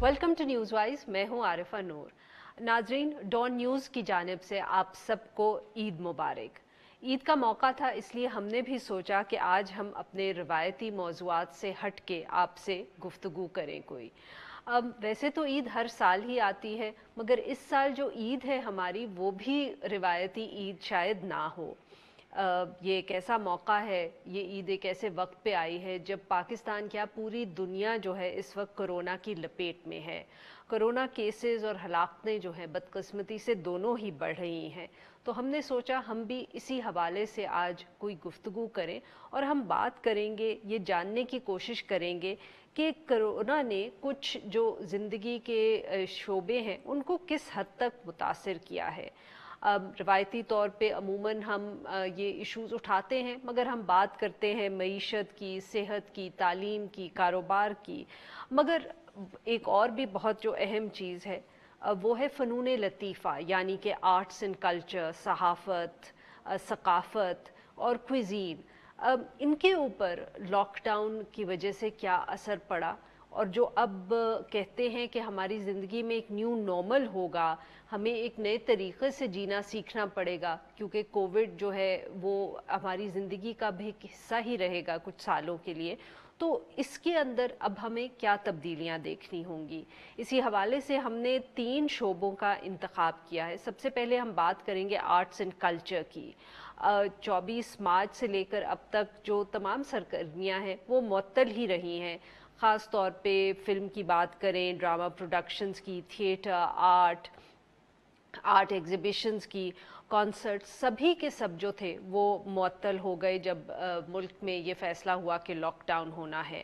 Welcome to news wise. मैं हूं आरिफा नूर। नाजरीन, डॉन न्यूज़ की जानिब से आप सबको ईद मुबारक। ईद का मौका था, इसलिए हमने भी सोचा कि आज हम अपने रिवायती मौज़ूआत से हट के आपसे गुफ्तगू करें कोई। अब वैसे तो ईद हर साल ही आती है, मगर इस साल जो ईद है हमारी वो भी रिवायती ईद शायद ना हो। ये एक ऐसा मौका है, ये ईद एक ऐसे वक्त पे आई है जब पाकिस्तान क्या पूरी दुनिया जो है इस वक्त कोरोना की लपेट में है। कोरोना केसेस और हलाकतें जो हैं बदकिस्मती से दोनों ही बढ़ रही हैं। तो हमने सोचा हम भी इसी हवाले से आज कोई गुफ्तगू करें और हम बात करेंगे, ये जानने की कोशिश करेंगे कि कोरोना ने कुछ जो ज़िंदगी के शोबे हैं उनको किस हद तक मुतासिर किया है। अब रवायती तौर पे अमूमन हम ये इश्यूज़ उठाते हैं, मगर हम बात करते हैं मईशत की, सेहत की, तालीम की, कारोबार की। मगर एक और भी बहुत जो अहम चीज़ है वो है फ़नून लतीफ़ा, यानी कि आर्ट्स एंड कल्चर, सहाफ़त, सकाफ़त और क्विज़ीन। अब इनके ऊपर लॉकडाउन की वजह से क्या असर पड़ा, और जो अब कहते हैं कि हमारी ज़िंदगी में एक न्यू नॉर्मल होगा, हमें एक नए तरीक़े से जीना सीखना पड़ेगा, क्योंकि कोविड जो है वो हमारी ज़िंदगी का भी एक हिस्सा ही रहेगा कुछ सालों के लिए। तो इसके अंदर अब हमें क्या तब्दीलियां देखनी होंगी, इसी हवाले से हमने 3 शोबों का इंतखाब किया है। सबसे पहले हम बात करेंगे आर्ट्स एंड कल्चर की। 24 मार्च से लेकर अब तक जो तमाम सरगर्मियां हैं वो मुअत्तल ही रही हैं। ख़ास तौर पे फ़िल्म की बात करें, ड्रामा प्रोडक्शंस की, थिएटर, आर्ट एग्ज़िबिशंस की, कॉन्सर्ट, सभी के सब जो थे वो मुअत्तल हो गए जब मुल्क में ये फ़ैसला हुआ कि लॉकडाउन होना है।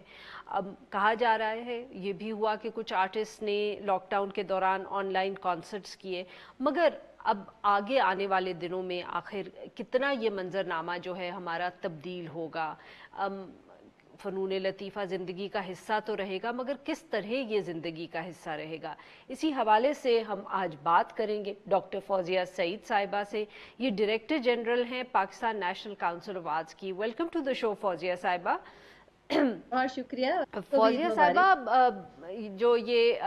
अब कहा जा रहा है, ये भी हुआ कि कुछ आर्टिस्ट ने लॉकडाउन के दौरान ऑनलाइन कॉन्सर्ट्स किए, मगर अब आगे आने वाले दिनों में आखिर कितना ये मंजरनामा जो है हमारा तब्दील होगा। फ़नून लतीफ़ा ज़िंदगी का हिस्सा तो रहेगा, मगर किस तरह ये ज़िंदगी का हिस्सा रहेगा, इसी हवाले से हम आज बात करेंगे डॉक्टर फौजिया सईद साहिबा से। ये डायरेक्टर जनरल हैं Pakistan national council of arts की। Welcome to the show Fauzia साहिबा। बहुत शुक्रिया। फौजिया साहिबा, जो ये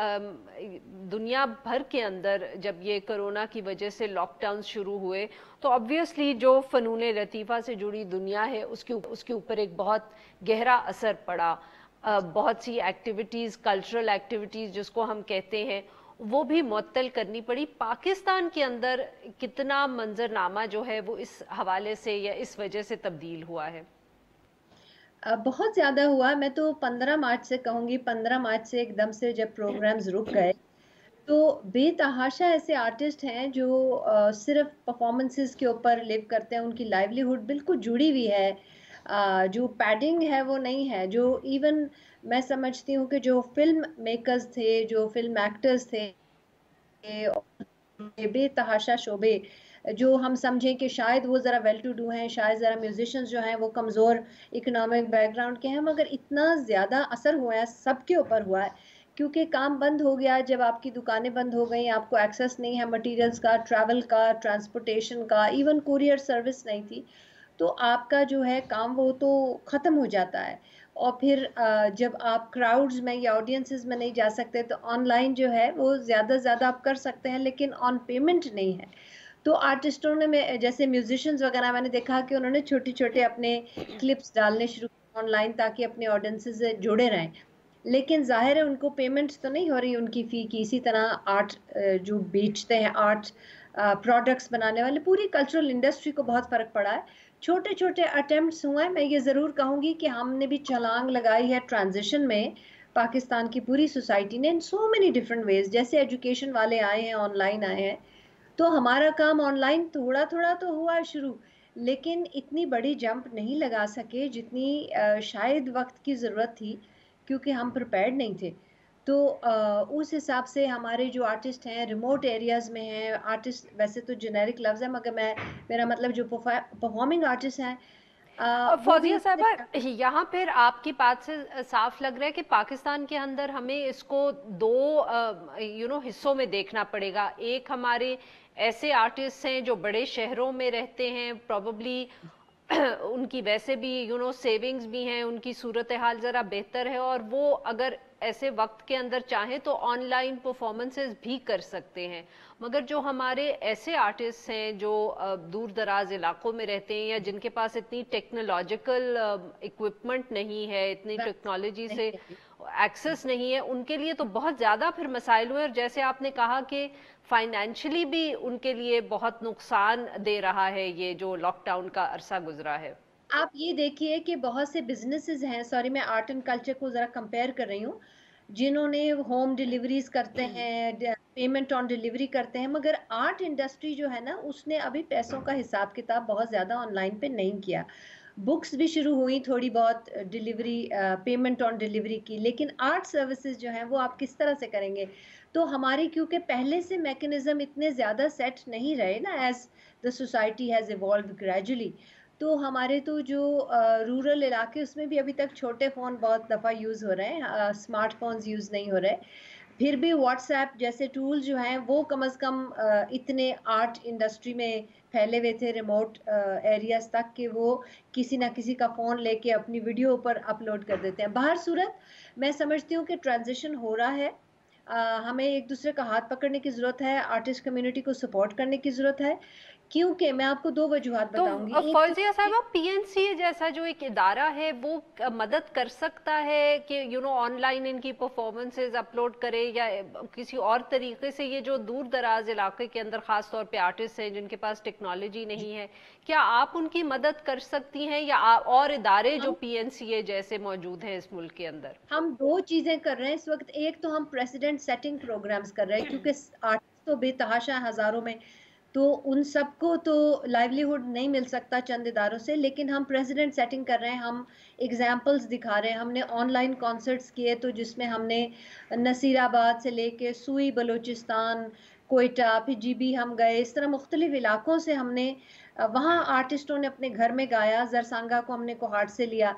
दुनिया भर के अंदर जब ये कोरोना की वजह से लॉकडाउन शुरू हुए तो ऑब्वियसली जो फ़नून लतीफ़ा से जुड़ी दुनिया है उसके ऊपर एक बहुत गहरा असर पड़ा। बहुत सी एक्टिविटीज़, कल्चरल एक्टिविटीज़ जिसको हम कहते हैं, वो भी मुअत्तल करनी पड़ी। पाकिस्तान के अंदर कितना मंजरनामा जो है वो इस हवाले से या इस वजह से तब्दील हुआ है? बहुत ज्यादा हुआ। मैं तो 15 मार्च से कहूंगी, 15 मार्च से एकदम से जब प्रोग्राम्स रुक गए तो बेतहाशा ऐसे आर्टिस्ट हैं जो सिर्फ परफॉर्मेंसेस के ऊपर लिव करते हैं, उनकी लाइवलीहुड बिल्कुल जुड़ी हुई है। जो पैडिंग है वो नहीं है। जो इवन मैं समझती हूँ कि जो फिल्म मेकर्स थे, जो फिल्म एक्टर्स थे, बेतहाशा शोबे, जो हम समझें कि शायद वो ज़रा वेल टू डू हैं, शायद ज़रा म्यूजिशियंस जो हैं वो कमज़ोर इकोनॉमिक बैकग्राउंड के हैं, मगर इतना ज़्यादा असर हुआ है, सबके ऊपर हुआ है, क्योंकि काम बंद हो गया। जब आपकी दुकानें बंद हो गई, आपको एक्सेस नहीं है मटेरियल्स का, ट्रैवल का, ट्रांसपोर्टेशन का, इवन कुरियर सर्विस नहीं थी, तो आपका जो है काम वो तो ख़त्म हो जाता है। और फिर जब आप क्राउड्स में या ऑडियंसेस में नहीं जा सकते तो ऑनलाइन जो है वो ज़्यादा से ज़्यादा आप कर सकते हैं, लेकिन ऑन पेमेंट नहीं है। तो आर्टिस्टों ने, में जैसे म्यूजिशियंस वगैरह, मैंने देखा कि उन्होंने छोटे छोटे अपने क्लिप्स डालने शुरू ऑनलाइन ताकि अपने ऑडियंसेस से जुड़े रहें, लेकिन जाहिर है उनको पेमेंट तो नहीं हो रही उनकी फ़ी की। इसी तरह आर्ट जो बेचते हैं, आर्ट प्रोडक्ट्स बनाने वाले, पूरी कल्चरल इंडस्ट्री को बहुत फ़र्क पड़ा है। छोटे छोटे अटेम्प्ट्स हुए हैं। मैं ये ज़रूर कहूँगी कि हमने भी छलांग लगाई है ट्रांजिशन में। पाकिस्तान की पूरी सोसाइटी ने इन सो मेनी डिफरेंट वेज, जैसे एजुकेशन वाले आए हैं, ऑनलाइन आए हैं, तो हमारा काम ऑनलाइन थोड़ा थोड़ा तो हुआ है शुरू, लेकिन इतनी बड़ी जंप नहीं लगा सके जितनी शायद वक्त की ज़रूरत थी, क्योंकि हम प्रिपेयर्ड नहीं थे। तो उस हिसाब से हमारे जो आर्टिस्ट हैं रिमोट एरियाज़ में हैं, आर्टिस्ट वैसे तो जेनेरिक लफ्ज़ है, मगर मेरा मतलब जो परफॉर्मिंग आर्टिस्ट हैं वो भी फौजिया साहबा, यहाँ पर आपकी बात से साफ लग रहा है कि पाकिस्तान के अंदर हमें इसको दो हिस्सों में देखना पड़ेगा। एक हमारे ऐसे आर्टिस्ट हैं जो बड़े शहरों में रहते हैं, प्रॉबली उनकी वैसे भी सेविंग्स भी हैं, उनकी सूरत हाल ज़रा बेहतर है, और वो अगर ऐसे वक्त के अंदर चाहें तो ऑनलाइन परफॉर्मेंसेस भी कर सकते हैं। मगर जो हमारे ऐसे आर्टिस्ट हैं जो दूर दराज इलाकों में रहते हैं, या जिनके पास इतनी टेक्नोलॉजिकल इक्विपमेंट नहीं है, इतनी टेक्नोलॉजी से एक्सेस नहीं है, उनके लिए तो बहुत ज़्यादा फिर मसाइल हुए। और जैसे आपने कहा कि फाइनेंशियली भी उनके लिए बहुत नुकसान दे रहा है ये जो लॉकडाउन का अरसा गुजरा है। आप ये देखिए कि बहुत से बिजनेसेस हैं, सॉरी मैं आर्ट एंड कल्चर को जरा कंपेयर कर रही हूँ, जिन्होंने होम डिलीवरीज करते हैं, पेमेंट ऑन डिलीवरी करते हैं, मगर आर्ट इंडस्ट्री जो है ना, उसने अभी पैसों का हिसाब किताब बहुत ज्यादा ऑनलाइन पे नहीं किया। बुक्स भी शुरू हुई थोड़ी बहुत डिलीवरी, पेमेंट ऑन डिलीवरी की, लेकिन आर्ट सर्विसेज जो हैं वो आप किस तरह से करेंगे? तो हमारी क्योंकि पहले से मैकेनिज्म इतने ज्यादा सेट नहीं रहे ना, as the society has evolve gradually, तो हमारे तो जो रूरल इलाके उसमें भी अभी तक छोटे फ़ोन बहुत दफ़ा यूज़ हो रहे हैं, स्मार्टफोन्स यूज़ नहीं हो रहे। फिर भी व्हाट्सएप जैसे टूल जो हैं वो कम से कम इतने आर्ट इंडस्ट्री में फैले हुए थे रिमोट एरियाज तक, कि वो किसी ना किसी का फ़ोन लेके अपनी वीडियो ऊपर अपलोड कर देते हैं। बाहर सूरत मैं समझती हूँ कि ट्रांजिशन हो रहा है। हमें एक दूसरे का हाथ पकड़ने की ज़रूरत है, आर्टिस्ट कम्युनिटी को सपोर्ट करने की ज़रूरत है, क्योंकि मैं आपको दो वजूहात तो बताऊंगी। एक तो फौजिया साहब, पीएनसीए जैसा जो एक इदारा है वो मदद कर सकता है कि ऑनलाइन इनकी परफॉर्मेंसेज अपलोड करे, या किसी और तरीके से ये जो दूर दराज इलाके के अंदर खास तौर पे आर्टिस्ट हैं जिनके पास टेक्नोलॉजी नहीं है, क्या आप उनकी मदद कर सकती हैं, या और इदारे जो हम पीएनसीए जैसे मौजूद हैं इस मुल्क के अंदर? हम दो चीजें कर रहे हैं इस वक्त। एक तो हम प्रेसिडेंट सेटिंग प्रोग्राम्स कर रहे हैं, क्योंकि आर्टिस्ट तो बेतहाशा है हजारों में, तो उन सबको तो लाइवलीहुड नहीं मिल सकता चंद इदारों से, लेकिन हम प्रेसिडेंट सेटिंग कर रहे हैं, हम एग्जाम्पल्स दिखा रहे हैं। हमने ऑनलाइन कॉन्सर्ट्स किए, तो जिसमें हमने नसीराबाद से लेके सुई बलूचिस्तान, कोयटा, फिर जीबी हम गए, इस तरह मुख्तलिफ इलाकों से हमने वहाँ आर्टिस्टों ने अपने घर में गाया। जरसांगा को हमने कोहाट से लिया,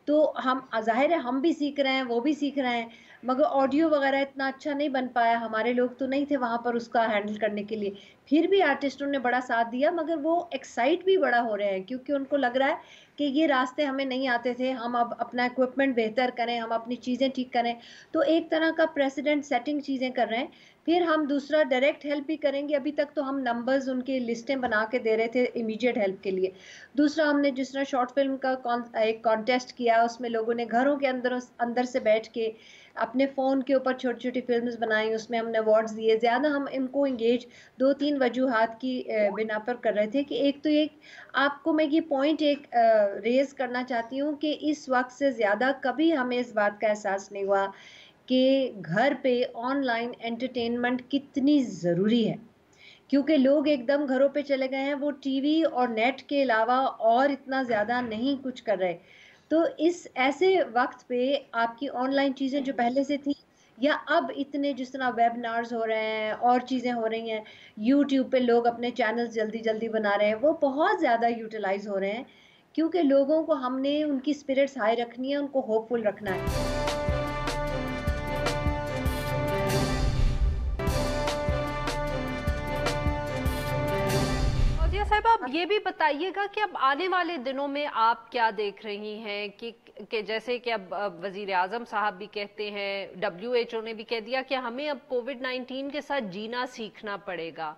तो हम जाहिर है हम भी सीख रहे हैं, वो भी सीख रहे हैं, मगर ऑडियो वगैरह इतना अच्छा नहीं बन पाया, हमारे लोग तो नहीं थे वहाँ पर उसका हैंडल करने के लिए। फिर भी आर्टिस्टों ने बड़ा साथ दिया, मगर वो एक्साइट भी बड़ा हो रहे हैं, क्योंकि उनको लग रहा है कि ये रास्ते हमें नहीं आते थे, हम अब अपना इक्विपमेंट बेहतर करें, हम अपनी चीज़ें ठीक करें। तो एक तरह का प्रेसिडेंट सेटिंग चीज़ें कर रहे हैं। फिर हम दूसरा डायरेक्ट हेल्प भी करेंगे। अभी तक तो हम नंबर्स उनके लिस्टें बना के दे रहे थे इमीडिएट हेल्प के लिए। दूसरा, हमने जिस तरह शॉर्ट फिल्म का एक कॉन्टेस्ट किया, उसमें लोगों ने घरों के अंदर अंदर से बैठ के अपने फ़ोन के ऊपर छोटी छोटी फिल्म्स बनाई, उसमें हमने अवार्ड्स दिए। ज़्यादा हम इनको इंगेज दो तीन वजूहात की बिना पर कर रहे थे, कि एक तो एक आपको मैं ये पॉइंट एक रेज करना चाहती हूँ कि इस वक्त से ज़्यादा कभी हमें इस बात का एहसास नहीं हुआ कि घर पे ऑनलाइन एंटरटेनमेंट कितनी ज़रूरी है, क्योंकि लोग एकदम घरों पे चले गए हैं, वो टीवी और नेट के अलावा और इतना ज़्यादा नहीं कुछ कर रहे। तो इस ऐसे वक्त पे आपकी ऑनलाइन चीज़ें जो पहले से थी, या अब इतने जिस तरह वेबिनार्स हो रहे हैं और चीज़ें हो रही हैं, यूट्यूब पे लोग अपने चैनल्स जल्दी जल्दी बना रहे हैं, वो बहुत ज़्यादा यूटिलाइज हो रहे हैं, क्योंकि लोगों को हमने उनकी स्पिरिट्स हाई रखनी है, उनको होपफुल रखना है। फौजिया साहब, आप ये भी बताइएगा कि अब आने वाले दिनों में आप क्या देख रही हैं कि जैसे कि अब वजीर आजम साहब भी कहते हैं, डब्ल्यूएचओ ने भी कह दिया कि हमें अब कोविड-19 के साथ जीना सीखना पड़ेगा।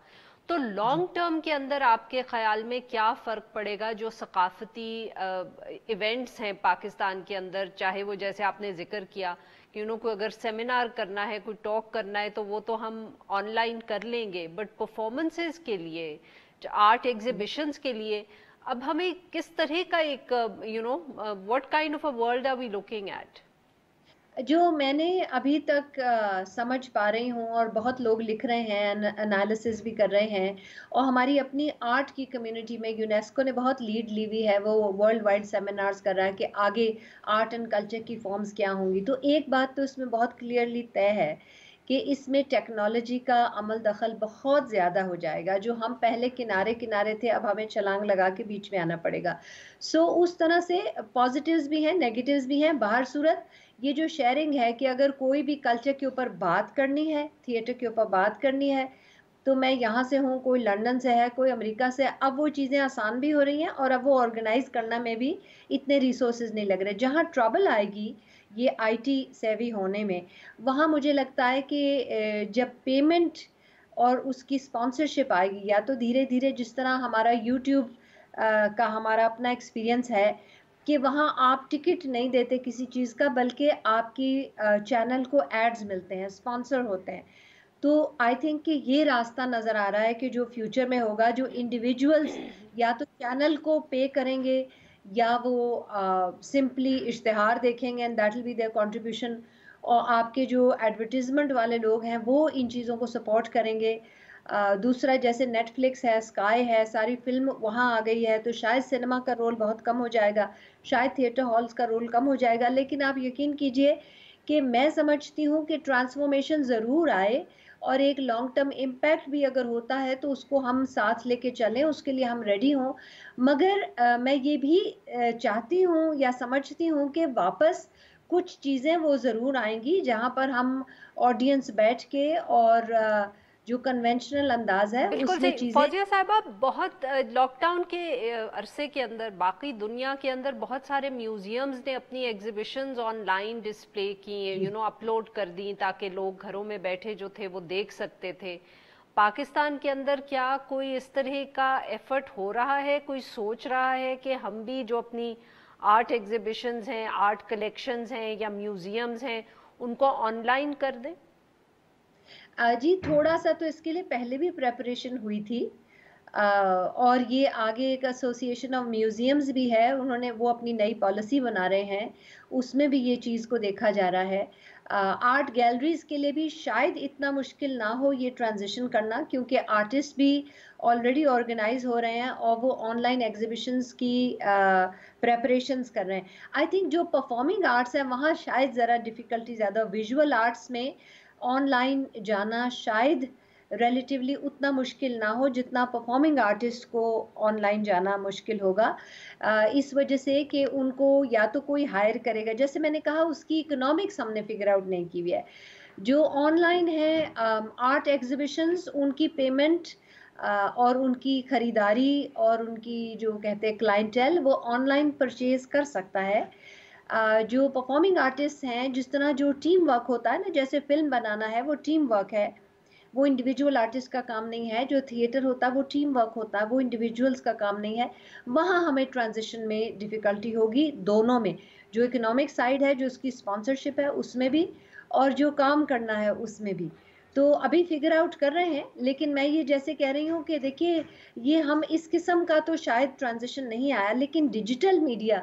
तो लॉन्ग टर्म के अंदर आपके ख्याल में क्या फ़र्क पड़ेगा जो सकाफती इवेंट्स हैं पाकिस्तान के अंदर, चाहे वो जैसे आपने जिक्र किया कि कोई अगर सेमिनार करना है, कोई टॉक करना है, तो वो तो हम ऑनलाइन कर लेंगे, बट परफॉर्मेंसेस के लिए, आर्ट एग्जिबिशंस के लिए अब हमें किस तरह का एक what kind of a world are we looking at? जो मैंने अभी तक समझ पा रही हूँ, और बहुत लोग लिख रहे हैं, एनालिसिस भी कर रहे हैं, और हमारी अपनी आर्ट की कम्युनिटी में यूनेस्को ने बहुत लीड ली हुई है, वो वर्ल्ड वाइड सेमिनार्स कर रहा है कि आगे आर्ट एंड कल्चर की फॉर्म्स क्या होंगी। तो एक बात तो इसमें बहुत क्लियरली तय है कि इसमें टेक्नोलॉजी का अमल दखल बहुत ज़्यादा हो जाएगा। जो हम पहले किनारे किनारे थे, अब हमें छलांग लगा के बीच में आना पड़ेगा। सो उस तरह से पॉजिटिव्स भी हैं, नेगेटिव्स भी हैं। बाहर सूरत ये जो शेयरिंग है, कि अगर कोई भी कल्चर के ऊपर बात करनी है, थिएटर के ऊपर बात करनी है, تو میں یہاں سے ہوں، کوئی لندن سے ہے، کوئی امریکہ سے، اب وہ چیزیں آسان بھی ہو رہی ہیں اور اب وہ آرگنائز کرنا میں بھی اتنے ریسورسز نہیں لگ رہے. جہاں ٹربل آئے گی یہ آئی ٹی سیوی ہونے میں، وہاں مجھے لگتا ہے کہ جب پیمنٹ اور اس کی اسپانسرشپ آئے گی، یا تو دھیرے دھیرے جس طرح ہمارا یوٹیوب کا ہمارا اپنا ایکسپیرینس ہے کہ وہاں آپ ٹکٹ نہیں دیتے کسی چیز کا، بلکہ آپ کی چینل کو ایڈز ملتے ہیں، اسپانسر ہوتے ہیں. تو آئی تھنک کہ یہ راستہ نظر آ رہا ہے کہ جو فیوچر میں ہوگا، جو انڈیویجولز یا تو چینل کو پے کریں گے یا وہ سمپلی اشتہار دیکھیں گے and that will be their contribution, اور آپ کے جو ایڈورٹیزمنٹ والے لوگ ہیں وہ ان چیزوں کو سپورٹ کریں گے. دوسرا جیسے نیٹ فلکس ہے، اسکائی ہے، ساری فلم وہاں آ گئی ہے، تو شاید سنیما کا رول بہت کم ہو جائے گا، شاید تھیٹر ہالز کا رول کم ہو جائے گا. لیکن آپ یقین کیجئے کہ میں سمجھتی ہوں کہ ٹرانسفارمیشن ضرور آئے، اور ایک لانگ ٹرم امپیکٹ بھی اگر ہوتا ہے تو اس کو ہم ساتھ لے کے چلیں، اس کے لیے ہم ریڈی ہوں. مگر میں یہ بھی چاہتی ہوں یا سمجھتی ہوں کہ واپس کچھ چیزیں وہ ضرور آئیں گی جہاں پر ہم آڈینس بیٹھ کے اور جو کنونشنل انداز ہے بالکل اس میں صحیح چیزیں. فوزیہ صاحبہ. بہت لاک ڈاؤن کے عرصے کے اندر باقی دنیا کے اندر بہت سارے میوزیمز نے اپنی ایگزیبیشنز آن لائن ڈسپلے کی، اپلوڈ کر دیں تاکہ لوگ گھروں میں بیٹھے جو تھے وہ دیکھ سکتے تھے. پاکستان کے اندر کیا کوئی اس طرح کا ایفرٹ ہو رہا ہے، کوئی سوچ رہا ہے کہ ہم بھی جو اپنی آرٹ ایگزیبیشنز ہیں، آرٹ کلیکشنز ہیں یا میوزیمز ہیں ان کو آن لائن کر دیں؟ جی تھوڑا سا تو اس کے لیے پہلے بھی پریپریشن ہوئی تھی، اور یہ آگے ایک ایسوسی ایشن آف میوزیمز بھی ہے، انہوں نے وہ اپنی نئی پالیسی بنا رہے ہیں، اس میں بھی یہ چیز کو دیکھا جا رہا ہے. آرٹ گیلریز کے لیے بھی شاید اتنا مشکل نہ ہو یہ ٹرانزیشن کرنا، کیونکہ آرٹسٹ بھی آلریڈی آرگنائز ہو رہے ہیں اور وہ آن لائن ایگزیبیشنز کی پریپریشنز کر رہے ہیں. آئی تھنک جو پرفارمنگ آرٹس ہیں وہاں شاید ذرا ڈیفیکلٹی زیادہ، ویژول آرٹس میں آن لائن جانا شاید ریلیٹیولی اتنا مشکل نہ ہو جتنا پرفارمنگ آرٹسٹ کو آن لائن جانا مشکل ہوگا، اس وجہ سے کہ ان کو یا تو کوئی ہائر کرے گا، جیسے میں نے کہا اس کی اکنامکس ہم نے فگر آؤٹ نہیں کی ہوئی ہے. جو آن لائن ہے آرٹ ایگزیبیشنز، ان کی پیمنٹ اور ان کی خریداری اور ان کی جو کہتے ہیں کلائنٹیل وہ آن لائن پرچیز کر سکتا ہے. جو پرفارمنگ آرٹسٹ ہیں، جس طرح جو ٹیم ورک ہوتا ہے نا، جیسے فلم بنانا ہے وہ ٹیم ورک ہے، وہ انڈیویجول آرٹسٹ کا کام نہیں ہے. جو تھیٹر ہوتا ہے وہ ٹیم ورک ہوتا ہے، وہ انڈیویجولز کا کام نہیں ہے. وہاں ہمیں ٹرانزیشن میں ڈیفیکلٹی ہوگی دونوں میں، جو اکنامک سائڈ ہے، جو اس کی اسپانسرشپ ہے اس میں بھی، اور جو کام کرنا ہے اس میں بھی. تو ابھی فگر آؤٹ کر رہے ہیں، لیکن میں یہ جیسے کہہ رہی ہوں کہ دیکھیے یہ ہم اس قسم کا تو شاید ٹرانزیشن نہیں آیا، لیکن ڈیجیٹل میڈیا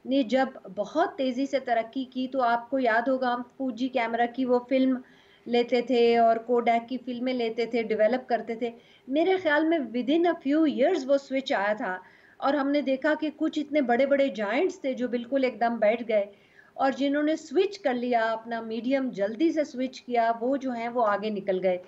نے جب بہت تیزی سے ترقی کی تو آپ کو یاد ہوگا ہم فوجی کیمرہ کی وہ فلم لیتے تھے اور کوڈیک کی فلمیں لیتے تھے، ڈیولپ کرتے تھے. میرے خیال میں with in a few years وہ سوئچ آیا تھا، اور ہم نے دیکھا کہ کچھ اتنے بڑے بڑے جائنٹس تھے جو بالکل ایک دم بیٹھ گئے، اور جنہوں نے سوئچ کر لیا اپنا میڈیم، جلدی سے سوئچ کیا، وہ جو ہیں وہ آگے نکل گئے.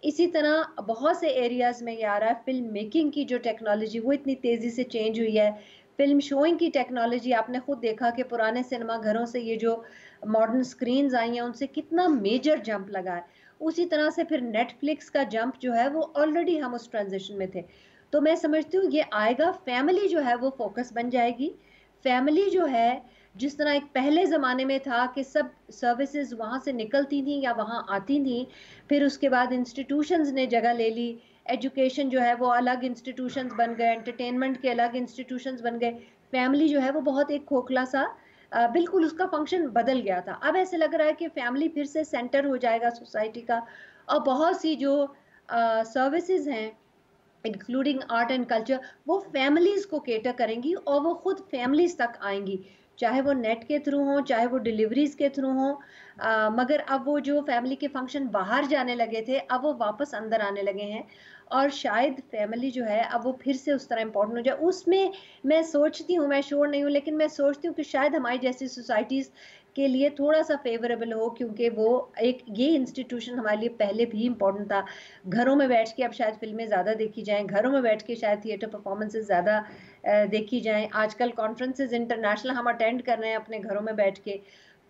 اسی طرح بہت سے ایریاز میں یہ آ رہا ہے، فلم میکنگ کی جو ٹیکنالوجی وہ اتنی تیزی سے چینج ہوئی ہے، فلم شوئنگ کی ٹیکنالوجی آپ نے خود دیکھا کہ پرانے سنیما گھروں سے یہ جو ماڈرن سکرینز آئی ہیں ان سے کتنا میجر جمپ لگا ہے. اسی طرح سے پھر نیٹ فلکس کا جمپ جو ہے وہ آلریڈی ہم اس ٹرانزیشن میں تھے. تو میں سمجھتی ہوں یہ آئے گا، فیملی جو ہے وہ فوکس بن جائے گی. فیملی جو ہے جس طرح ایک پہلے زمانے میں تھا کہ سب سروسز وہاں سے نکلتی تھیں یا وہاں آتی تھیں، پھر اس کے بعد انسٹیٹیوشنز نے جگہ لے لی، ایجوکیشن جو ہے وہ الگ انسٹیٹیوشنز بن گئے، انٹرٹینمنٹ کے الگ انسٹیٹیوشنز بن گئے. فیملی جو ہے وہ بہت ایک کھوکھلا سا بالکل اس کا فنکشن بدل گیا تھا. اب ایسے لگ رہا ہے کہ فیملی پھر سے سینٹر ہو جائے گا سوسائٹی کا، اور بہت سی جو سروسز ہیں انکلوڈنگ آرٹ اینڈ کلچر وہ فیملیز کو کیٹر کریں گی، اور وہ خود فیملیز تک آئیں گی، چاہے وہ نیٹ کے تھرو ہوں، چاہے وہ ڈیلیوریز کے تھرو ہوں. مگر اب وہ جو فیملی کے فنکشن باہر جانے لگے تھے اب وہ واپس اندر آنے لگے ہیں، اور شاید فیملی جو ہے اب وہ پھر سے اس طرح امپورٹنٹ ہو جائے. اس میں سوچتی ہوں، میں شور نہیں ہوں لیکن میں سوچتی ہوں کہ شاید ہماری جیسی سوسائٹیز کے لیے تھوڑا سا فیوریبل ہو، کیونکہ وہ ایک یہ انسٹیٹیوشن ہمارے لیے پہلے بھی امپورٹنٹ تھا. گھروں میں بیٹھ کے اب شاید فلمیں زیادہ دیکھی جائیں، گھروں میں بیٹھ کے شاید تھیٹر پرفارمنسز زیادہ دیکھی جائیں. آج کل کانفرنسز انٹرنیشنل ہم اٹینڈ کر رہے ہیں اپنے گھروں میں بیٹھ کے.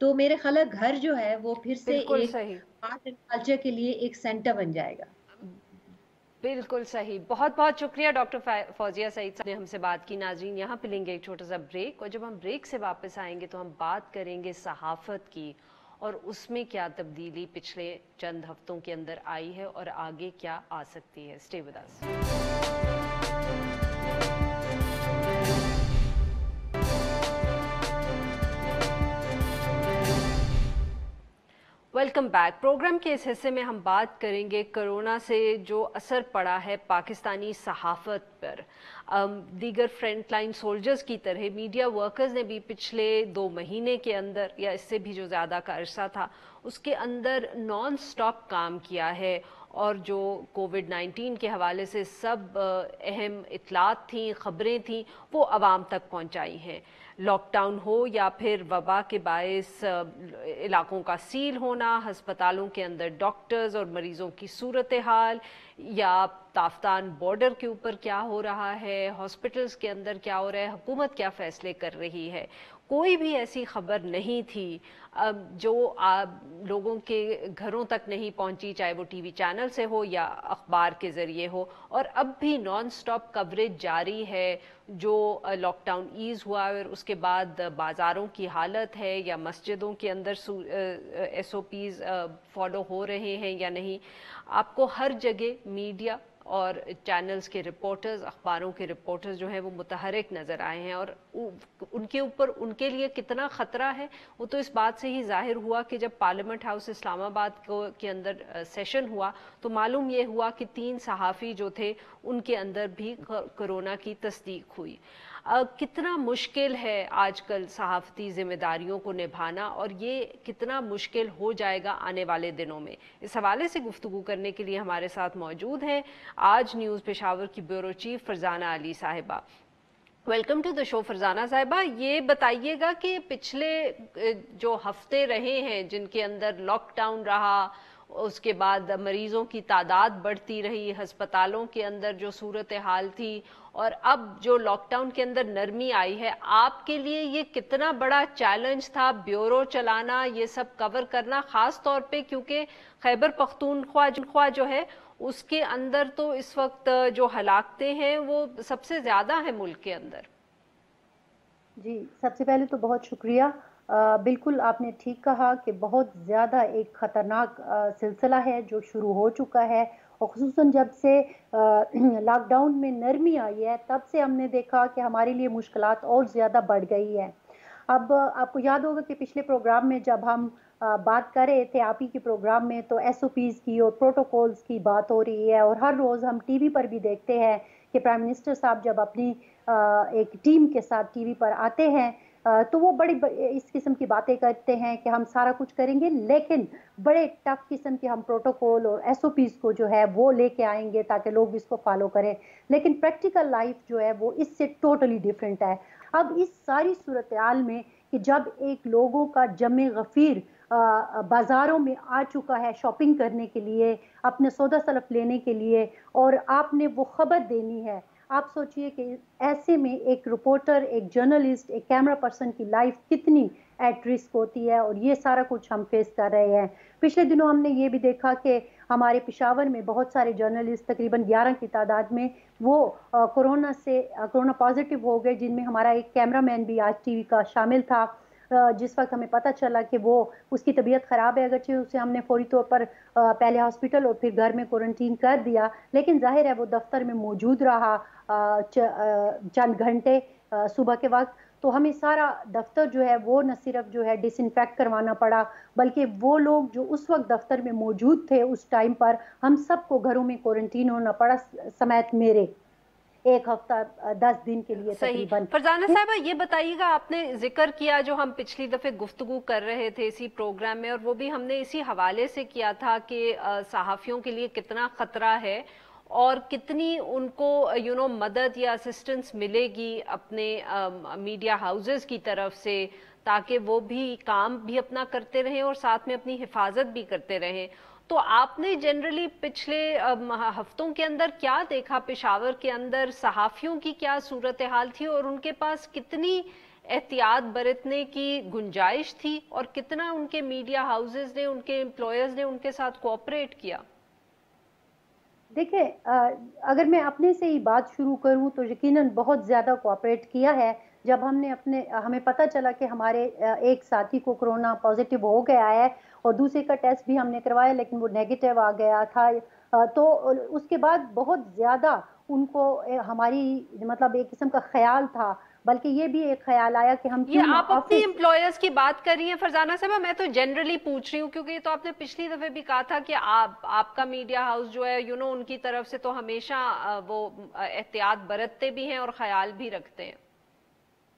تو میرے خیال ہے گھر جو ہے وہ پھر سے بالکل ایک صحیح. آرٹ اینڈ کلچر کے لیے ایک سینٹر بن جائے گا. बिल्कुल सही। बहुत बहुत शुक्रिया डॉक्टर फौजिया सईद साहब ने हमसे बात की। नाज़रीन, यहाँ पे लेंगे एक छोटा सा ब्रेक, और जब हम ब्रेक से वापस आएंगे तो हम बात करेंगे सहाफ़त की, और उसमें क्या तब्दीली पिछले चंद हफ्तों के अंदर आई है और आगे क्या आ सकती है। Stay with us. Welcome back. Programme के इस हिस्से में हम बात करेंगे कोरोना से जो असर पड़ा है पाकिस्तानी सहाफ़त पर। दीगर फ्रंट लाइन सोल्जर्स की तरह मीडिया वर्कर्स ने भी पिछले 2 महीने के अंदर, या इससे भी जो ज़्यादा का अरसा था, उसके अंदर नॉन स्टॉप काम किया है, और जो कोविड-19 के हवाले से सब अहम इत्तलात थी, ख़बरें थी, वो आवाम तक पहुँचाई हैं। लॉकडाउन हो या फिर वबा के बायस इलाकों का सील होना, हस्पतालों के अंदर डॉक्टर्स और मरीज़ों की सूरत हाल, या ताफ्तान बॉर्डर के ऊपर क्या हो रहा है, हॉस्पिटल्स के अंदर क्या हो रहा है, हुकूमत क्या फ़ैसले कर रही है, कोई भी ऐसी खबर नहीं थी जो लोगों के घरों तक नहीं पहुंची, चाहे वो टीवी चैनल से हो या अखबार के ज़रिए हो। और अब भी नॉन स्टॉप कवरेज जारी है। जो लॉकडाउन ईज़ हुआ और उसके बाद बाज़ारों की हालत है, या मस्जिदों के अंदर SOPs फॉलो हो रहे हैं या नहीं, आपको हर जगह मीडिया और चैनल्स के रिपोर्टर्स, अखबारों के रिपोर्टर्स जो हैं वो मुतहरिक नज़र आए हैं। और उनके ऊपर उनके लिए कितना ख़तरा है वो तो इस बात से ही ज़ाहिर हुआ कि जब पार्लियामेंट हाउस इस्लामाबाद के अंदर सेशन हुआ तो मालूम ये हुआ कि 3 सहाफ़ी जो थे उनके अंदर भी कोरोना की तस्दीक हुई। कितना मुश्किल है आजकल सहाफ़ती ज़िम्मेदारियों को निभाना, और ये कितना मुश्किल हो जाएगा आने वाले दिनों में। इस हवाले से गुफ्तगू करने के लिए हमारे साथ मौजूद हैं आज न्यूज़ पेशावर की ब्यूरो चीफ फरजाना अली साहिबा। Welcome to the show Farzana साहिबा। ये बताइएगा कि पिछले जो हफ्ते रहे हैं जिनके अंदर लॉकडाउन रहा, उसके बाद मरीजों की तादाद बढ़ती रही, हस्पतालों के अंदर जो सूरत हाल थी, और अब जो लॉकडाउन के अंदर नरमी आई है, आपके लिए ये कितना बड़ा चैलेंज था ब्यूरो चलाना, ये सब कवर करना, खास तौर पे क्योंकि खैबर पख्तूनख्वा जो है उसके अंदर तो इस वक्त जो हलाकतें हैं वो सबसे ज़्यादा है मुल्क के अंदर। जी, सबसे पहले तो बहुत शुक्रिया। बिल्कुल आपने ठीक कहा कि बहुत ज़्यादा एक ख़तरनाक सिलसिला है जो शुरू हो चुका है, और ख़ुसूसन जब से लॉकडाउन में नरमी आई है तब से हमने देखा कि हमारे लिए मुश्किलात और ज़्यादा बढ़ गई है। अब आपको याद होगा कि पिछले प्रोग्राम में जब हम बात कर रहे थे आप ही के प्रोग्राम में, तो SOPs की और प्रोटोकॉल्स की बात हो रही है, और हर रोज़ हम टीवी पर भी देखते हैं कि प्राइम मिनिस्टर साहब जब अपनी एक टीम के साथ टीवी पर आते हैं तो वो बड़ी इस किस्म की बातें करते हैं कि हम सारा कुछ करेंगे, लेकिन बड़े टफ किस्म के हम प्रोटोकॉल और SOPs को जो है वो लेके आएंगे ताकि लोग इसको फॉलो करें। लेकिन प्रैक्टिकल लाइफ जो है वो इससे टोटली डिफरेंट है। अब इस सारी सूरत हाल में कि जब एक लोगों का जमे गफीर बाज़ारों में आ चुका है शॉपिंग करने के लिए, अपने सौदा सलफ लेने के लिए, और आपने वो खबर देनी है, आप सोचिए कि ऐसे में एक रिपोर्टर, एक जर्नलिस्ट, एक कैमरा पर्सन की लाइफ कितनी एट रिस्क होती है, और ये सारा कुछ हम फेस कर रहे हैं। पिछले दिनों हमने ये भी देखा कि हमारे पेशावर में बहुत सारे जर्नलिस्ट, तकरीबन 11 की तादाद में, वो कोरोना पॉजिटिव हो गए, जिनमें हमारा एक कैमरामैन भी आज टीवी का शामिल था। जिस वक्त हमें पता चला कि वो उसकी तबीयत ख़राब है, अगरचे उसे हमने फौरी तौर पर पहले हॉस्पिटल और फिर घर में क्वारंटीन कर दिया, लेकिन जाहिर है वो दफ्तर में मौजूद रहा चंद घंटे सुबह के वक्त, तो हमें सारा दफ्तर जो है वो न सिर्फ जो है डिसइंफेक्ट करवाना पड़ा, बल्कि वो लोग जो उस वक्त दफ्तर में मौजूद थे उस टाइम पर हम सबको घरों में क्वारंटीन होना पड़ा, समेत मेरे 1 हफ्ता 10 दिन के लिए तकरीबन। फरजाना साहिबा, ये बताइएगा, आपने जिक्र किया जो हम पिछली दफ़े गुफ्तगू कर रहे थे इसी प्रोग्राम में, और वो भी हमने इसी हवाले से किया था कि सहाफ़ियों के लिए कितना ख़तरा है और कितनी उनको मदद या असिस्टेंस मिलेगी अपने मीडिया हाउसेस की तरफ से, ताकि वो भी काम भी अपना करते रहें और साथ में अपनी हिफाजत भी करते रहें। तो आपने जनरली पिछले हफ्तों के अंदर क्या देखा, पेशावर के अंदर सहाफ़ियों की क्या सूरत हाल थी और उनके पास कितनी एहतियात बरतने की गुंजाइश थी, और कितना उनके मीडिया हाउसेस ने, उनके एम्प्लॉयर्स ने उनके साथ कोऑपरेट किया? देखिए, अगर मैं अपने से ही बात शुरू करूं तो यकीनन बहुत ज़्यादा कोऑपरेट किया है। जब हमें पता चला कि हमारे एक साथी को कोरोना पॉजिटिव हो गया है और दूसरे का टेस्ट भी हमने करवाया लेकिन वो नेगेटिव आ गया था, तो उसके बाद बहुत ज़्यादा उनको हमारी मतलब एक किस्म का ख्याल था, बल्कि ये भी एक ख्याल आया कि हम ये क्यों ना आप अपनी ऑफिस। एम्प्लॉयर्स की बात कर रही हैं फरजाना साहबा, मैं तो जनरली पूछ रही हूँ क्योंकि ये तो आपने पिछली दफे भी कहा था कि आपका मीडिया हाउस जो है उनकी तरफ से तो हमेशा वो एहतियात बरतते भी हैं और ख्याल भी रखते हैं।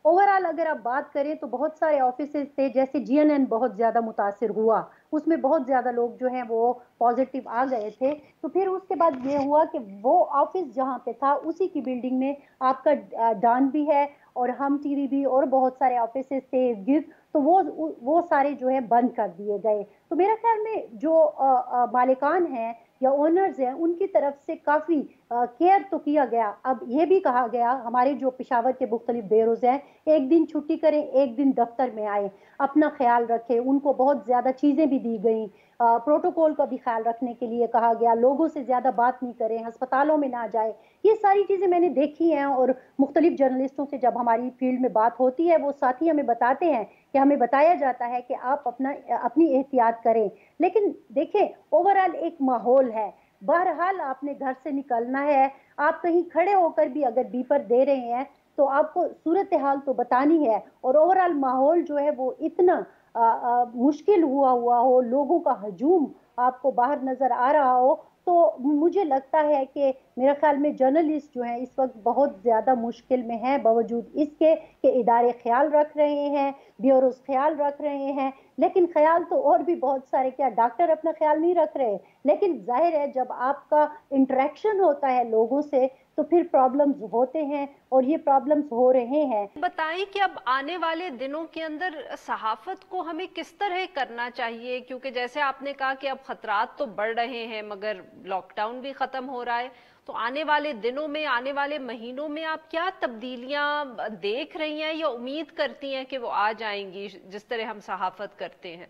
ओवरऑल अगर आप बात करें तो बहुत सारे ऑफिसेज थे, जैसे जीएनएन बहुत ज़्यादा मुतासिर हुआ, उसमें बहुत ज़्यादा लोग जो हैं वो पॉजिटिव आ गए थे। तो फिर उसके बाद ये हुआ कि वो ऑफिस जहाँ पे था उसी की बिल्डिंग में आपका डान भी है और हम टीवी भी और बहुत सारे ऑफिसेज थे इर्द गिर्द, तो वो सारे जो है बंद कर दिए गए। तो मेरा ख्याल में जो मालिकान हैं या ओनर्स हैं उनकी तरफ से काफ़ी केयर तो किया गया। अब ये भी कहा गया हमारे जो पेशावर के मुख्तलिफ बेरोज हैं, एक दिन छुट्टी करें, एक दिन दफ्तर में आए, अपना ख्याल रखें। उनको बहुत ज़्यादा चीज़ें भी दी गई, प्रोटोकॉल का भी ख्याल रखने के लिए कहा गया, लोगों से ज़्यादा बात नहीं करें, अस्पतालों में ना जाए। ये सारी चीज़ें मैंने देखी हैं और मुख्तलिफ जर्नलिस्टों से जब हमारी फील्ड में बात होती है वो साथी हमें बताते हैं कि हमें बताया जाता है कि आप अपनी एहतियात करें। लेकिन देखें, ओवरऑल एक माहौल है, बहरहाल आपने घर से निकलना है। आप कहीं खड़े होकर भी अगर बीपर दे रहे हैं तो आपको सूरत हाल तो बतानी है। और ओवरऑल माहौल जो है वो इतना मुश्किल हुआ हो, लोगों का हजूम आपको बाहर नजर आ रहा हो, तो मुझे लगता है कि मेरे ख्याल में जर्नलिस्ट जो हैं इस वक्त बहुत ज़्यादा मुश्किल में हैं, बावजूद इसके कि इदारे ख्याल रख रहे हैं, ब्यूरोज ख्याल रख रहे हैं। लेकिन ख्याल तो और भी बहुत सारे, क्या डॉक्टर अपना ख्याल नहीं रख रहे? लेकिन जाहिर है जब आपका इंटरेक्शन होता है लोगों से तो फिर प्रॉब्लम्स होते हैं और ये प्रॉब्लम्स हो रहे हैं। बताएं कि अब आने वाले दिनों के अंदर सहाफत को हमें किस तरह करना चाहिए, क्योंकि जैसे आपने कहा कि अब खतरात तो बढ़ रहे हैं मगर लॉकडाउन भी खत्म हो रहा है, तो आने वाले दिनों में, आने वाले महीनों में आप क्या तब्दीलियां देख रही हैं या उम्मीद करती हैं कि वो आ जाएंगी जिस तरह हम सहाफत करते हैं?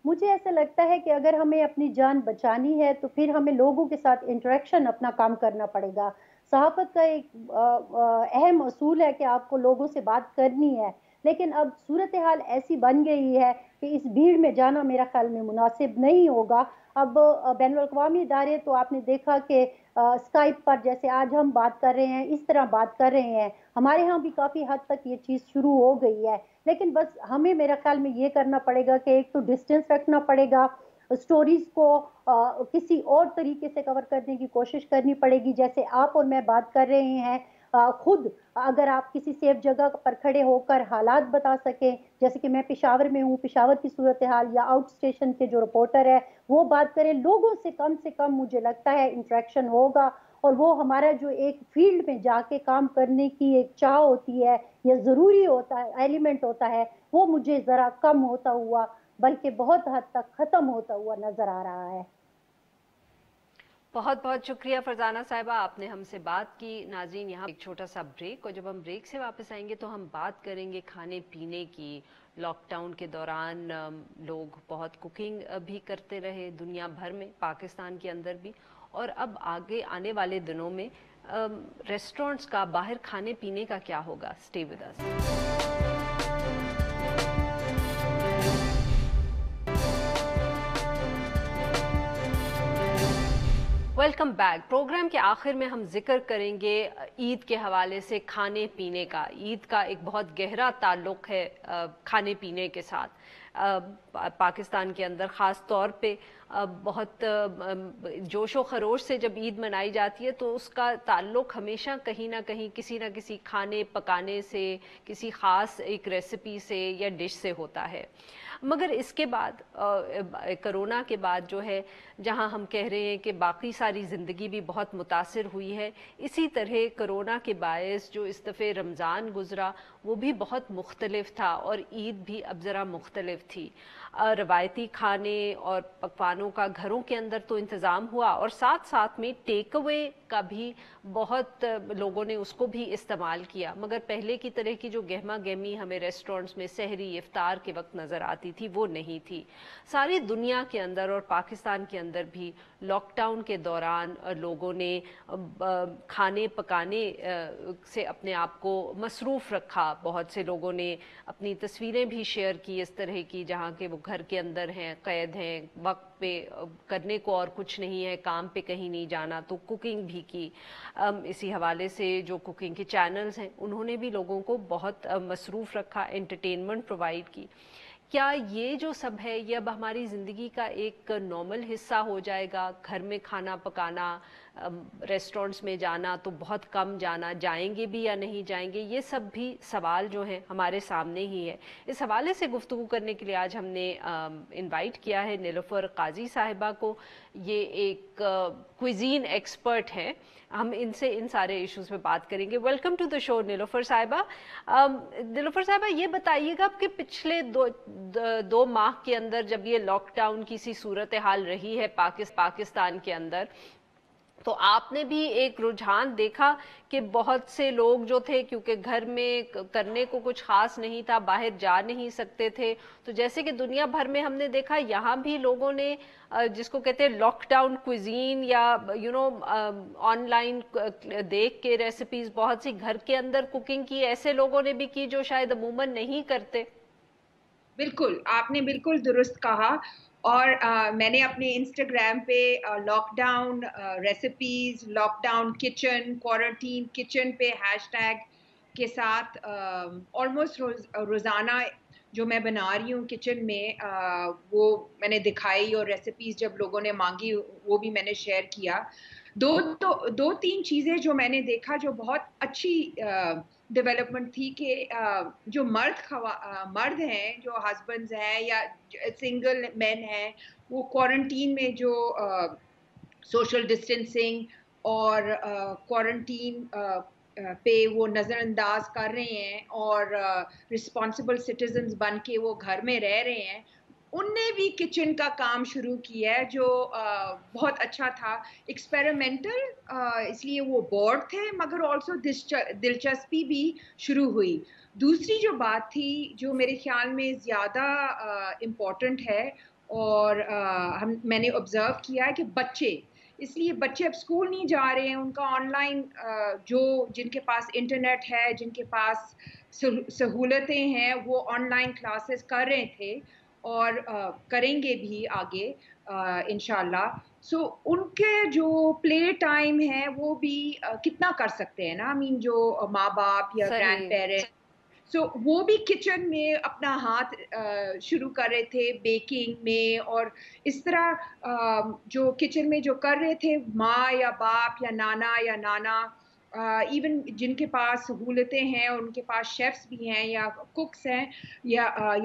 मुझे ऐसा लगता है कि अगर हमें अपनी जान बचानी है तो फिर हमें लोगों के साथ इंटरेक्शन अपना काम करना पड़ेगा। सहाफ़त का एक अहम असूल है कि आपको लोगों से बात करनी है, लेकिन अब सूरत हाल ऐसी बन गई है कि इस भीड़ में जाना मेरा ख्याल में मुनासिब नहीं होगा। अब बैनुल-अक़वामी इदारे तो आपने देखा कि स्काइप पर जैसे आज हम बात कर रहे हैं इस तरह बात कर रहे हैं। हमारे यहाँ भी काफ़ी हद तक ये चीज़ शुरू हो गई है, लेकिन बस हमें मेरा ख्याल में ये करना पड़ेगा कि एक तो डिस्टेंस रखना पड़ेगा, स्टोरीज को किसी और तरीके से कवर करने की कोशिश करनी पड़ेगी। जैसे आप और मैं बात कर रहे हैं, खुद अगर आप किसी सेफ जगह पर खड़े होकर हालात बता सकें, जैसे कि मैं पेशावर में हूँ, पेशावर की सूरत हाल, या आउट स्टेशन के जो रिपोर्टर है वो बात करें, लोगों से कम मुझे लगता है इंटरेक्शन होगा। और वो हमारा जो एक फील्ड में जाके काम करने की एक चाह होती है या ज़रूरी होता है, एलिमेंट होता है, वो मुझे ज़रा कम होता हुआ बल्कि बहुत हद तक ख़त्म होता हुआ नज़र आ रहा है। बहुत बहुत शुक्रिया फरजाना साहिबा, आपने हमसे बात की। नाज़रीन, यहाँ एक छोटा सा ब्रेक, और जब हम ब्रेक से वापस आएंगे तो हम बात करेंगे खाने पीने की। लॉकडाउन के दौरान लोग बहुत कुकिंग भी करते रहे दुनिया भर में, पाकिस्तान के अंदर भी, और अब आगे आने वाले दिनों में रेस्टोरेंट्स का, बाहर खाने पीने का क्या होगा। Stay with us. Welcome back. Programme के आखिर में हम जिक्र करेंगे ईद के हवाले से खाने पीने का। ईद का एक बहुत गहरा ताल्लुक है खाने पीने के साथ। पाकिस्तान के अंदर ख़ास तौर पे बहुत जोशो खरोश से जब ईद मनाई जाती है तो उसका ताल्लुक हमेशा कहीं ना कहीं किसी न किसी खाने पकाने से, किसी ख़ास एक रेसिपी से या डिश से होता है। मगर इसके बाद कोरोना के बाद जो है, जहां हम कह रहे हैं कि बाकी सारी ज़िंदगी भी बहुत मुतासिर हुई है, इसी तरह कोरोना के बायस जो इस दफ़े रमज़ान गुज़रा वो भी बहुत मुख्तलिफ था और ईद भी अब ज़रा मुख्तलिफ इनिशिएटिव थी। रवायती खाने और पकवानों का घरों के अंदर तो इंतज़ाम हुआ, और साथ साथ में टेक अवे का भी बहुत लोगों ने उसको भी इस्तेमाल किया। मगर पहले की तरह की जो गहमा गहमी हमें रेस्टोरेंट्स में सहरी इफ्तार के वक्त नज़र आती थी वो नहीं थी। सारी दुनिया के अंदर और पाकिस्तान के अंदर भी लॉकडाउन के दौरान लोगों ने खाने पकाने से अपने आप को मसरूफ़ रखा। बहुत से लोगों ने अपनी तस्वीरें भी शेयर की इस तरह की, जहाँ के वो घर के अंदर हैं, कैद हैं, वक्त पे करने को और कुछ नहीं है, काम पे कहीं नहीं जाना, तो कुकिंग भी की। इसी हवाले से जो कुकिंग के चैनल्स हैं उन्होंने भी लोगों को बहुत मसरूफ़ रखा, एंटरटेनमेंट प्रोवाइड की। क्या ये जो सब है ये अब हमारी ज़िंदगी का एक नॉर्मल हिस्सा हो जाएगा? घर में खाना पकाना, रेस्टोरेंट्स में जाना तो बहुत कम जाना, जाएंगे भी या नहीं जाएंगे, ये सब भी सवाल जो हैं हमारे सामने ही है। इस हवाले से गुफ्तगू करने के लिए आज हमने इनवाइट किया है नीलोफर काजी साहिबा को। ये एक क्विजीन एक्सपर्ट हैं, हम इनसे इन सारे इश्यूज पे बात करेंगे। Welcome to the show Nilofar साहिबा। नीलोफर साहिबा, ये बताइएगा कि पिछले दो माह के अंदर जब ये लॉकडाउन की सी सूरत हाल रही है पाकिस्तान के अंदर, तो आपने भी एक रुझान देखा कि बहुत से लोग जो थे, क्योंकि घर में करने को कुछ खास नहीं था, बाहर जा नहीं सकते थे, तो जैसे कि दुनिया भर में हमने देखा यहाँ भी लोगों ने जिसको कहते हैं लॉकडाउन क्विजीन या ऑनलाइन देख के रेसिपीज बहुत सी घर के अंदर कुकिंग की, ऐसे लोगों ने भी की जो शायद अमूमन नहीं करते। बिल्कुल, आपने बिल्कुल दुरुस्त कहा। और मैंने अपने इंस्टाग्राम पे lockdown recipes, lockdown kitchen, quarantine kitchen पे हैशटैग के साथ ऑलमोस्ट रोज़ाना जो मैं बना रही हूँ किचन में वो मैंने दिखाई, और रेसिपीज जब लोगों ने मांगी वो भी मैंने शेयर किया। दो तीन चीज़ें जो मैंने देखा जो बहुत अच्छी डेवलपमेंट थी कि जो मर्द हैं, जो हस्बैंड्स हैं या सिंगल मैन हैं, वो क्वारंटीन में जो सोशल डिस्टेंसिंग और क्वारंटीन पे वो नज़रअंदाज कर रहे हैं और रिस्पॉन्सिबल सिटीजन्स बन के वो घर में रह रहे हैं, उनने भी किचन का काम शुरू किया है जो बहुत अच्छा था। एक्सपेरिमेंटल इसलिए वो बोर्ड थे, मगर ऑल्सो दिलचस्पी भी शुरू हुई। दूसरी जो बात थी जो मेरे ख्याल में ज़्यादा इम्पोर्टेंट है और मैंने ऑब्ज़र्व किया है कि इसलिए बच्चे अब स्कूल नहीं जा रहे हैं, उनका ऑनलाइन जिनके पास इंटरनेट है, जिनके पास सहूलतें हैं, वो ऑनलाइन क्लासेस कर रहे थे और करेंगे भी आगे इंशाल्लाह। सो उनके जो प्ले टाइम है वो भी कितना कर सकते हैं ना, जो माँ बाप या ग्रैंड पेरेंट्स, सो वो भी किचन में अपना हाथ शुरू कर रहे थे बेकिंग में, और इस तरह जो किचन में जो कर रहे थे माँ या बाप या नाना, इवन जिनके पास सहूलतें हैं, उनके पास शेफ्स भी हैं या कुक्स हैं या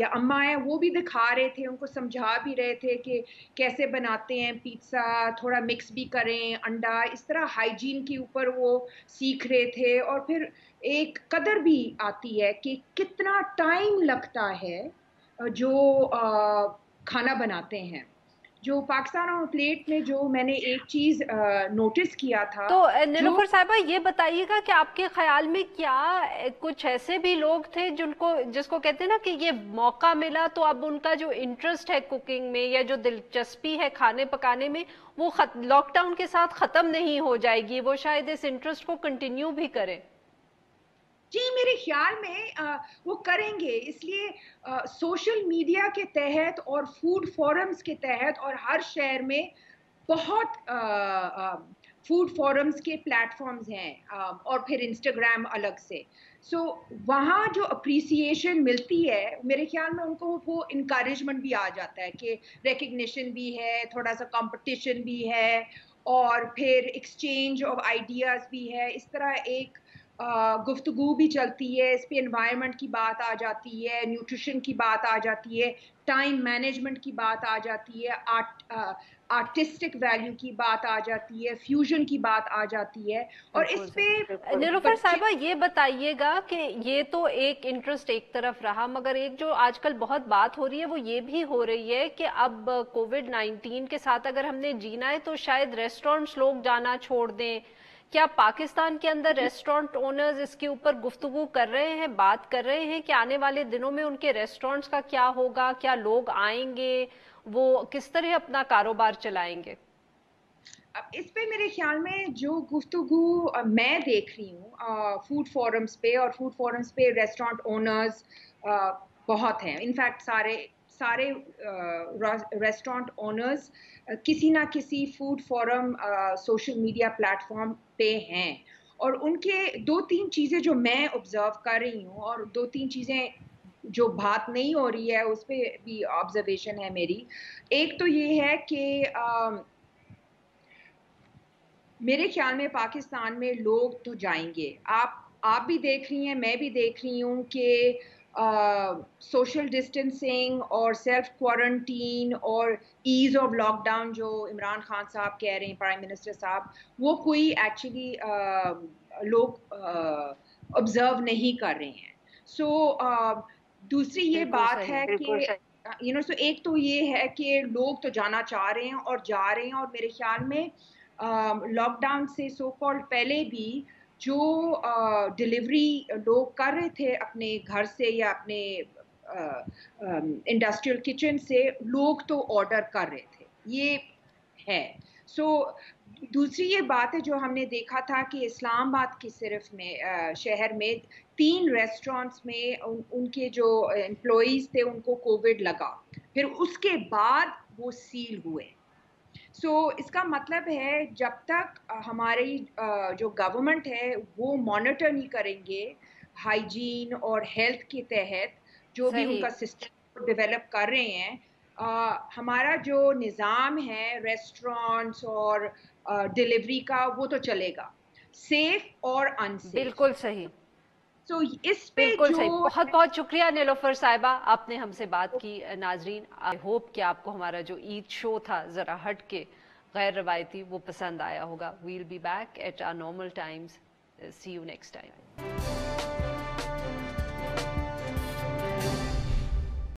अम्मा हैं, वो भी दिखा रहे थे, उनको समझा भी रहे थे कि कैसे बनाते हैं पिज़्ज़ा, थोड़ा मिक्स भी करें अंडा, इस तरह हाइजीन के ऊपर वो सीख रहे थे। और फिर एक कदर भी आती है कि कितना टाइम लगता है जो खाना बनाते हैं। जो पाकिस्तान और प्लेट में जो मैंने एक चीज़ नोटिस किया था, तो नीलोफर साहिबा ये बताइएगा कि आपके ख्याल में क्या कुछ ऐसे भी लोग थे जिसको कहते हैं ना कि ये मौका मिला तो अब उनका जो इंटरेस्ट है कुकिंग में या जो दिलचस्पी है खाने पकाने में वो लॉकडाउन के साथ ख़त्म नहीं हो जाएगी, वो शायद इस इंटरेस्ट को कंटिन्यू भी करें? जी, मेरे ख्याल में वो करेंगे, इसलिए सोशल मीडिया के तहत और फूड फोरम्स के तहत, और हर शहर में बहुत फूड फोरम्स के प्लेटफॉर्म्स हैं और फिर इंस्टाग्राम अलग से। सो वहाँ जो अप्रिसिएशन मिलती है, मेरे ख्याल में उनको वो इनकरेजमेंट भी आ जाता है कि रिकग्निशन भी है, थोड़ा सा कंपटीशन भी है, और फिर एक्सचेंज ऑफ आइडियाज़ भी है। इस तरह एक गुफ्तगू भी चलती है, इस पे एनवायरनमेंट की बात आ जाती है, न्यूट्रिशन की बात आ जाती है, टाइम मैनेजमेंट की बात आ जाती है, आर्टिस्टिक वैल्यू की बात आ जाती है, फ्यूजन की बात आ जाती है। और बिल्कुल इस सही। पे निलोफर बच्चे साहिबा, ये बताइएगा कि ये तो एक इंटरेस्ट एक तरफ रहा, मगर एक जो आजकल बहुत बात हो रही है वो ये भी हो रही है कि अब कोविड-19 के साथ अगर हमने जीना है तो शायद रेस्टोरेंट्स लोग जाना छोड़ दें। क्या पाकिस्तान के अंदर रेस्टोरेंट ओनर्स इसके ऊपर गुफ्तगू कर रहे हैं, बात कर रहे हैं कि आने वाले दिनों में उनके रेस्टोरेंट्स का क्या होगा, क्या लोग आएंगे, वो किस तरह अपना कारोबार चलाएंगे? अब इस पे मेरे ख्याल में जो गुफ्तगू मैं देख रही हूँ फूड फोरम्स पे, और फूड फोरम्स पे रेस्टोरेंट ओनर्स बहुत हैं, इनफैक्ट सारे सारे रेस्टोरेंट ओनर्स किसी ना किसी food forum social media platform पे हैं। और उनके दो तीन चीज़ें जो मैं ऑब्जर्व कर रही हूँ, और दो तीन चीज़ें जो बात नहीं हो रही है उस पे भी ऑब्जर्वेशन है मेरी। एक तो ये है कि मेरे ख्याल में पाकिस्तान में लोग तो जाएंगे, आप भी देख रही हैं, मैं भी देख रही हूँ कि सोशल डिस्टेंसिंग और सेल्फ क्वारंटीन और ईज ऑफ लॉकडाउन जो इमरान खान साहब कह रहे हैं, प्राइम मिनिस्टर साहब, वो कोई एक्चुअली लोग ऑब्जर्व नहीं कर रहे हैं। सो दूसरी ये बिल्कुल बात सही। है कि सो एक तो ये है कि लोग तो जाना चाह रहे हैं और जा रहे हैं, और मेरे ख्याल में लॉकडाउन से सो कॉल्ड पहले भी जो डिलीवरी लोग कर रहे थे अपने घर से या अपने इंडस्ट्रियल किचन से, लोग तो ऑर्डर कर रहे थे, ये है। सो दूसरी ये बात है जो हमने देखा था कि इस्लामाबाद के सिर्फ में शहर में 3 रेस्टोरेंट्स में उनके जो एम्प्लॉइज थे उनको कोविड लगा, फिर उसके बाद वो सील हुए। इसका मतलब है जब तक हमारी जो गवर्नमेंट है वो मॉनिटर नहीं करेंगे हाइजीन और हेल्थ के तहत जो भी सही। उनका सिस्टम डेवलप कर रहे हैं, हमारा जो निज़ाम है रेस्टोरेंट्स और डिलीवरी का, वो तो चलेगा, सेफ और अनसेफ। बिल्कुल सही। सो इस पे बिल्कुल जो सही। बहुत बहुत शुक्रिया निलोफर साहिबा, आपने हमसे बात की। नाजरीन, आई होप कि आपको हमारा जो ईद शो था ज़रा हट के गैर रवायती, वो पसंद आया होगा। We'll be back at our normal times. See you next time.